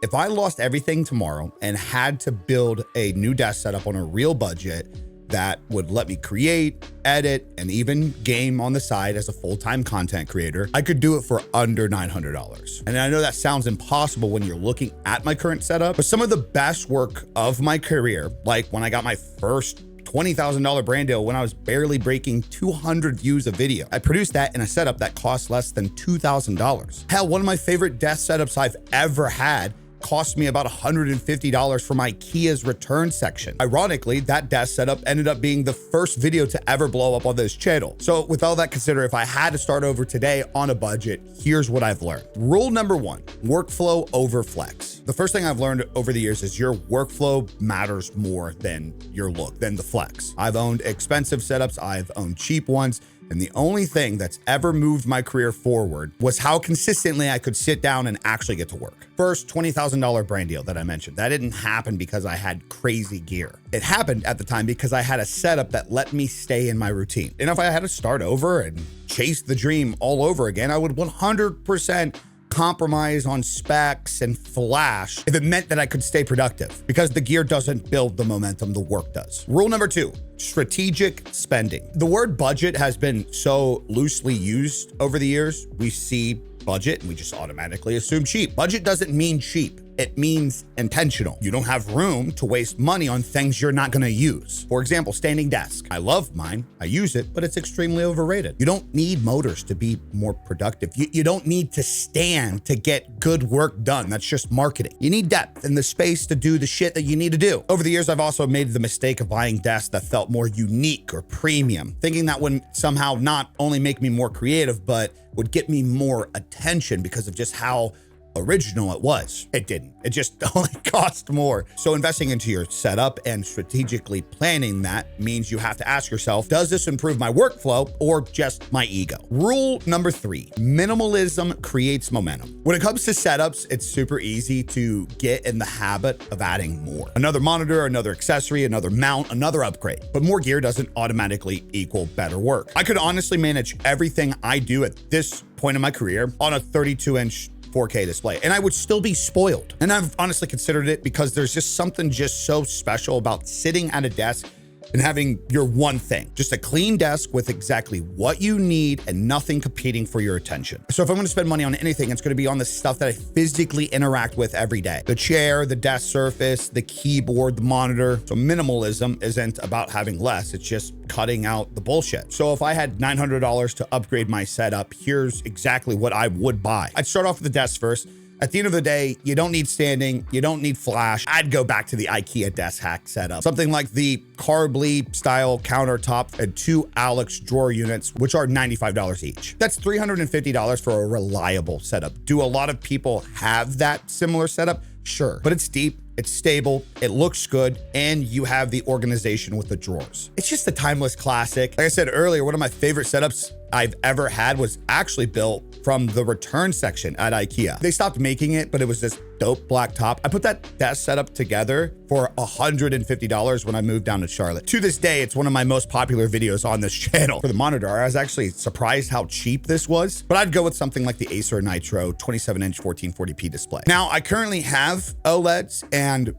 If I lost everything tomorrow and had to build a new desk setup on a real budget that would let me create, edit, and even game on the side as a full-time content creator, I could do it for under $900. And I know that sounds impossible when you're looking at my current setup, but some of the best work of my career, like when I got my first $20,000 brand deal when I was barely breaking 200 views a video. I produced that in a setup that cost less than $2,000. Hell, one of my favorite desk setups I've ever had cost me about $150 for my Kia's return section. Ironically, that desk setup ended up being the first video to ever blow up on this channel. So with all that considered, if I had to start over today on a budget, here's what I've learned. Rule number 1, workflow over flex. The first thing I've learned over the years is your workflow matters more than your look, than the flex. I've owned expensive setups, I've owned cheap ones, and the only thing that's ever moved my career forward was how consistently I could sit down and actually get to work. First $20,000 brand deal that I mentioned, that didn't happen because I had crazy gear. It happened at the time because I had a setup that let me stay in my routine. And if I had to start over and chase the dream all over again, I would 100% compromise on specs and flash if it meant that I could stay productive, because the gear doesn't build the momentum, the work does. Rule number 2, strategic spending. The word budget has been so loosely used over the years. We see budget and we just automatically assume cheap. Budget doesn't mean cheap. It means intentional. You don't have room to waste money on things you're not gonna use. For example, standing desk. I love mine, I use it, but it's extremely overrated. You don't need motors to be more productive. You don't need to stand to get good work done. That's just marketing. You need depth and the space to do the shit that you need to do. Over the years, I've also made the mistake of buying desks that felt more unique or premium, thinking that would somehow not only make me more creative, but would get me more attention because of just how original it was. It didn't. It just only cost more. So investing into your setup and strategically planning that means you have to ask yourself, does this improve my workflow or just my ego? Rule number 3, minimalism creates momentum. When it comes to setups, it's super easy to get in the habit of adding more. Another monitor, another accessory, another mount, another upgrade. But more gear doesn't automatically equal better work. I could honestly manage everything I do at this point in my career on a 32-inch 4K display, and I would still be spoiled. And I've honestly considered it because there's just something just so special about sitting at a desk and having your one thing, just a clean desk with exactly what you need and nothing competing for your attention. So if I'm gonna spend money on anything, it's gonna be on the stuff that I physically interact with every day. The chair, the desk surface, the keyboard, the monitor. So minimalism isn't about having less, it's just cutting out the bullshit. So if I had $900 to upgrade my setup, here's exactly what I would buy. I'd start off with the desk first. At the end of the day, you don't need standing, you don't need flash. I'd go back to the IKEA desk hack setup. Something like the Carbly style countertop and 2 Alex drawer units, which are $95 each. That's $350 for a reliable setup. Do a lot of people have that similar setup? Sure, but it's deep, it's stable, it looks good, and you have the organization with the drawers. It's just a timeless classic. Like I said earlier, one of my favorite setups I've ever had was actually built from the return section at IKEA. They stopped making it, but it was this dope black top. I put that desk setup together for $150 when I moved down to Charlotte. To this day, it's one of my most popular videos on this channel. For the monitor, I was actually surprised how cheap this was, but I'd go with something like the Acer Nitro 27-inch 1440p display. Now, I currently have OLEDs, and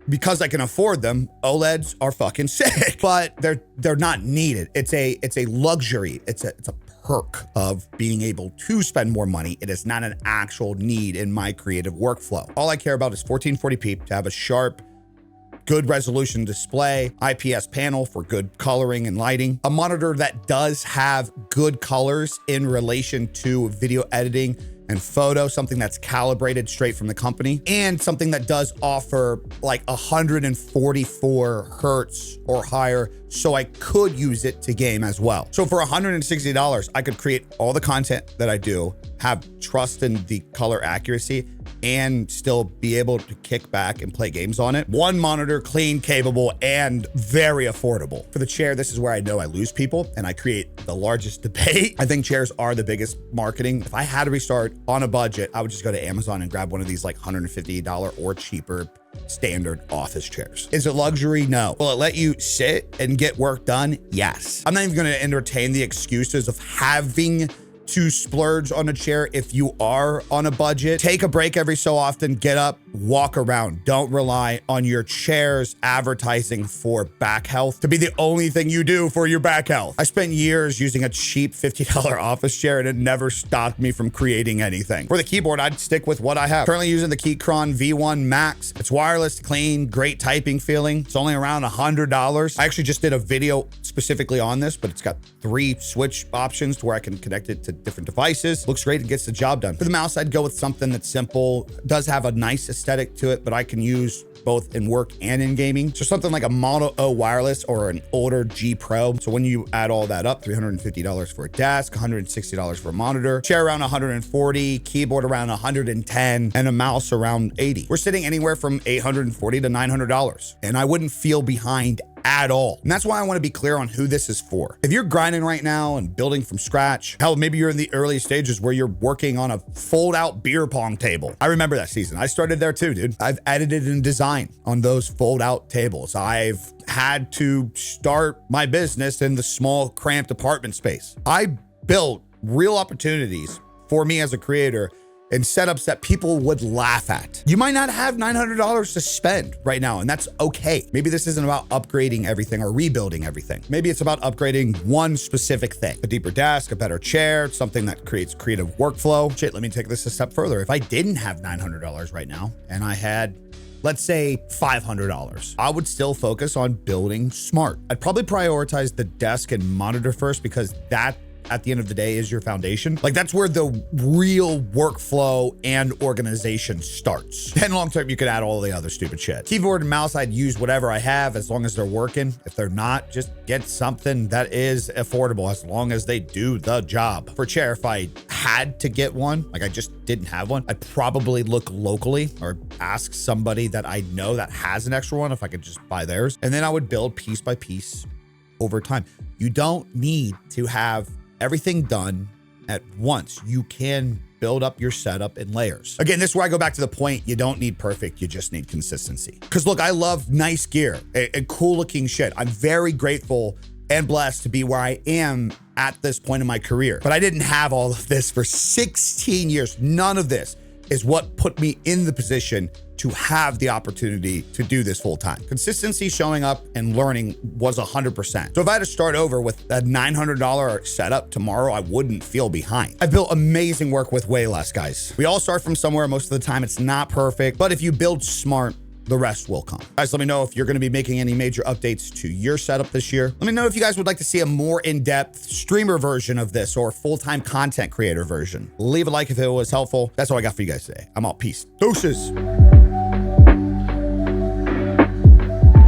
because I can afford them, OLEDs are fucking sick, but they're not needed. It's a luxury. It's a perk of being able to spend more money. It is not an actual need in my creative workflow. All I care about is 1440p to have a sharp, good resolution display, IPS panel for good coloring and lighting, a monitor that does have good colors in relation to video editing and photo, something that's calibrated straight from the company, and something that does offer like 144 hertz or higher, so I could use it to game as well. So for $160, I could create all the content that I do, have trust in the color accuracy, and still be able to kick back and play games on it. One monitor, clean, capable, and very affordable. For the chair, this is where I know I lose people and I create the largest debate. I think chairs are the biggest marketing. If I had to restart on a budget, I would just go to Amazon and grab one of these like $150 or cheaper standard office chairs. Is it luxury? No. Will it let you sit and get work done? Yes. I'm not even gonna entertain the excuses of having to splurge on a chair if you are on a budget. Take a break every so often, get up, walk around. Don't rely on your chair's advertising for back health to be the only thing you do for your back health. I spent years using a cheap $50 office chair and it never stopped me from creating anything. For the keyboard, I'd stick with what I have. Currently using the Keychron V1 Max. It's wireless, clean, great typing feeling. It's only around $100. I actually just did a video specifically on this, but it's got 3 switch options to where I can connect it to different devices. Looks great and gets the job done. For the mouse, I'd go with something that's simple. Does have a nice aesthetic to it, but I can use both in work and in gaming. So something like a Moto O wireless or an older G Pro. So when you add all that up, $350 for a desk, $160 for a monitor, chair around $140, keyboard around $110, and a mouse around $80. We're sitting anywhere from $840 to $900, and I wouldn't feel behind at all. And that's why I want to be clear on who this is for. If you're grinding right now and building from scratch, hell, maybe you're in the early stages where you're working on a fold out beer pong table. I remember that season. I started there too, dude. I've edited and designed on those fold out tables. I've had to start my business in the small cramped apartment space. I built real opportunities for me as a creator and setups that people would laugh at. You might not have $900 to spend right now, and that's okay. Maybe this isn't about upgrading everything or rebuilding everything. Maybe it's about upgrading one specific thing. A deeper desk, a better chair, something that creates creative workflow. Shit, let me take this a step further. If I didn't have $900 right now, and I had, let's say, $500, I would still focus on building smart. I'd probably prioritize the desk and monitor first because that, at the end of the day, is your foundation. Like, that's where the real workflow and organization starts. Then long term, you could add all the other stupid shit. Keyboard and mouse, I'd use whatever I have as long as they're working. If they're not, just get something that is affordable as long as they do the job. For chair, if I had to get one, like I just didn't have one, I'd probably look locally or ask somebody that I know that has an extra one if I could just buy theirs. And then I would build piece by piece over time. You don't need to have everything done at once. You can build up your setup in layers. Again, this is where I go back to the point, you don't need perfect, you just need consistency. Because look, I love nice gear and cool looking shit. I'm very grateful and blessed to be where I am at this point in my career. But I didn't have all of this for 16 years. None of this is what put me in the position to have the opportunity to do this full time. Consistency, showing up and learning was 100%. So if I had to start over with a $900 setup tomorrow, I wouldn't feel behind. I built amazing work with way less, guys. We all start from somewhere. Most of the time it's not perfect, but if you build smart, the rest will come. Guys, let me know if you're gonna be making any major updates to your setup this year. Let me know if you guys would like to see a more in-depth streamer version of this or full-time content creator version. Leave a like if it was helpful. That's all I got for you guys today. I'm out. Peace. Deuces.